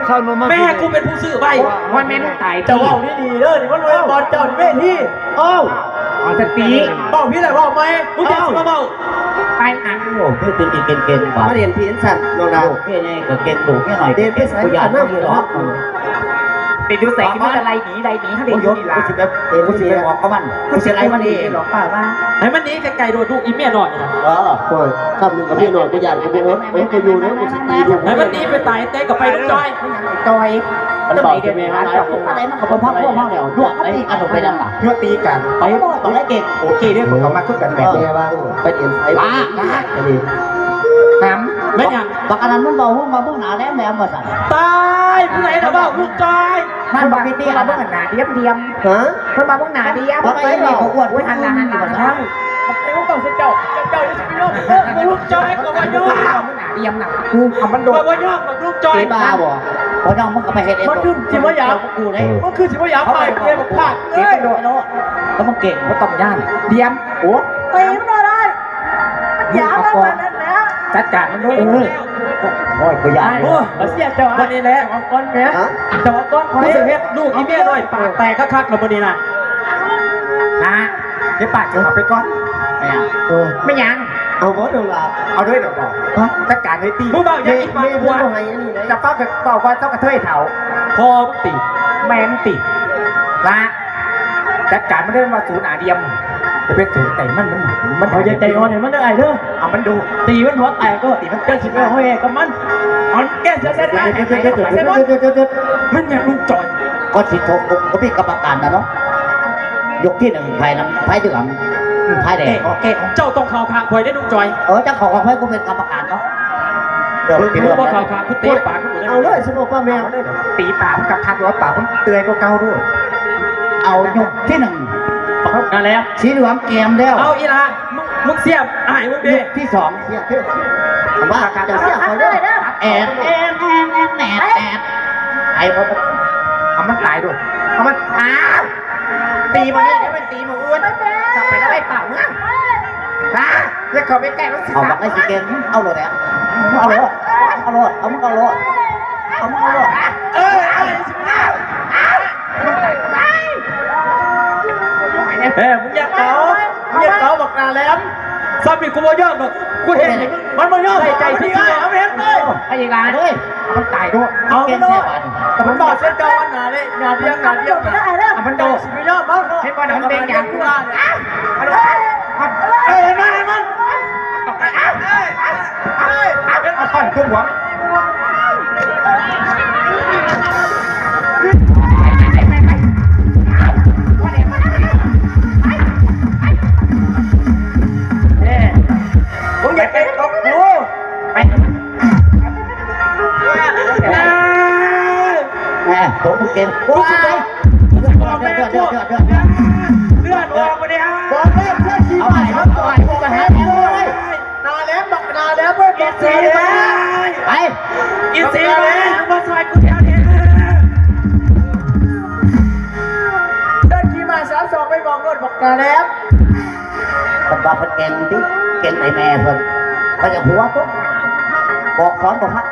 เศร้าหนุ่มมา แม่กูเป็นผู้ซื้อใบวันแม่ตายจะว่าดีๆเด้อนี่มันรวยบอลเจ้าที่แม่ที่เอ้าอ๋อจะปีเบ้าพี่ไหนเบ้าไหมมึงจะมาเบ้าไปอ่ะโอ้พี่ตื่นเก่งๆกว่ามาเรียนพี่สัตว์โนดาพี่นี่ก็เก่งดูพี่หน่อยเด็กพี่สายกูอยากนั่งอยู่หรอติดดูใส่กินอะไรหนีถ้าเด็กยกกูจะแบบกูจะไปบอกเขามันกูจะไล่มันดีหรอกป่าวว่าไอ้มันนี้ไกลๆโดนลูกอีเมียหน่อยนะโอ้ยคำหนึ่งกับพี่หน่อยกูอยากกูโอ๊ตกูอยู่นะกูจะตีดูไอ้มันนี้ไปตายเต้กับไปลูกจอยมันบอกจะมีอะไรอะไรมันกับพ่อพวกเขาเดี๋ยวยั่วตีกันออกไปนั่นล่ะยั่วตีกันไปตอนแรกเก่งโอเคเนี่ยผมเขามาขึ้นกันแบบนี้บ้างไปเรียนไอ้บ้าไม่ยังบักอันนั้นมันบอกว่ามาเบื้องหน้าแล้วมาสั่นตายผู้ไหนนะบ้าลูกจอยมันบอกพี่มาเบื้องหน้าเดียมฮะมันมาเบื้องหน้าเดียมไปนี่เขาอวดหันหน้าใช่ไอ้พวกต้องเจ้าจะไปโยกลูกจอยกับว่าโยกเดียมน่ะกูทำมันโดนว่าโยกกับลูกจอยบ้าบ่พอน้องมึงก็ไปเห็นเองมันคือจิบวายากูเลยมันคือจิบวายาไปเกมพลาดเก่งโดนแล้วมึงเก่งก็ต้องย่านเดียมโอ้ตีมันได้ยาวมากกว่านั้นนะจัดการมันด้วยโอ้ยกูอยากโอ้มาเสียเจ้าวันนี้แหละก้อนเนี้ยเจ้าก้อนคอยเฮ็ดลูกอีเมียหน่อยปากแตกคักๆแล้ววันนี้นะเดี๋ยวปากจะขับไปก้อนไม่ยังเอาบอสเดี๋ยวละเอาด้วยเดี๋ยวบอกจัดการให้ตีผู้เบาอย่างอีกไม่บัวจะเป้ากับเป่าว่าเจ้ากระเทยเถาพอตีแมนตีละจัดการมันได้มาศูนย์อาเดียมจะเป็นศูนย์แต่มันเอาใจอ่อนเนี่ยมันได้เด้อเอามันดูตีมันหัวแตกก็ตีมันเกิดสิบแล้วห้อยกับมันอ่อนแก่เสร็จแล้วมันยังลุกจอยก็สิโถก็พี่กรรมการนะเนาะยกที่หนึ่งไพ่น้ำไพ่ที่หลังไพ่แดงโอเคเจ้าต้องข่าวขาคอยได้ลุกจอยเจ้าของไพ่กูเป็นกรรมการเนาะเดี๋ยวพี่ว่าข่าวขาคุณตีปากเอาเลยสนุกว่าแมวตีปากกับทางหัวปากมันเตือนก็เก่าด้วยเอายกที่หนึ่งนั่นแหละสีเหลืองเกมแล้วเอาอีละมึงเสียบไอ้มึงดีที่สองเสียบว่าจะเสียบเขาด้วยแอบไอ้เขาเอามันตายด้วยเอามันตีมันนี่เดี๋ยวมันตีมันอ้วนกลับไปแล้วไอ้เปล่าเมื่อแล้วเขาไม่แก้แล้วเอาบักไอ้สีเกมเอาเลยแล้วเอาเลยเอาเลยเอามึงเอาเลยเอามึงเอาเลยมึงอยากเก๋าบอกนาแล้วซ้ำอีกกูว่ายอดหรอกกูเห็นมันมายอดใจที่เห็นเลยไอ้ยาด้วยมันตายด้วยเอาเกมเสียบันแต่มันบอกเส้นเจ้าวันนาเลยงานเดียวมันโดดสิไม่ยอดมั้งให้มันเป็นอย่างกูว่าเนี่ยมันเอาท่อนทุ่มหัวผมเกมโอ้ยเลือดออกมาเนี่ยบอกเล่นเชื่อชีวิตครับต่อยผมก็หาแทงเลยนาแล้วเพื่อนกินสีไปกินสีไปมาซอยกูแถวนี้เดินขี่มา3-2ไปบอกรถบอกนาแล้วผมบอกเพิ่นเก่งดิเก่งไอ้แม่เพิ่นเขาจะหัวปุ๊บบอกขอนบอกพัด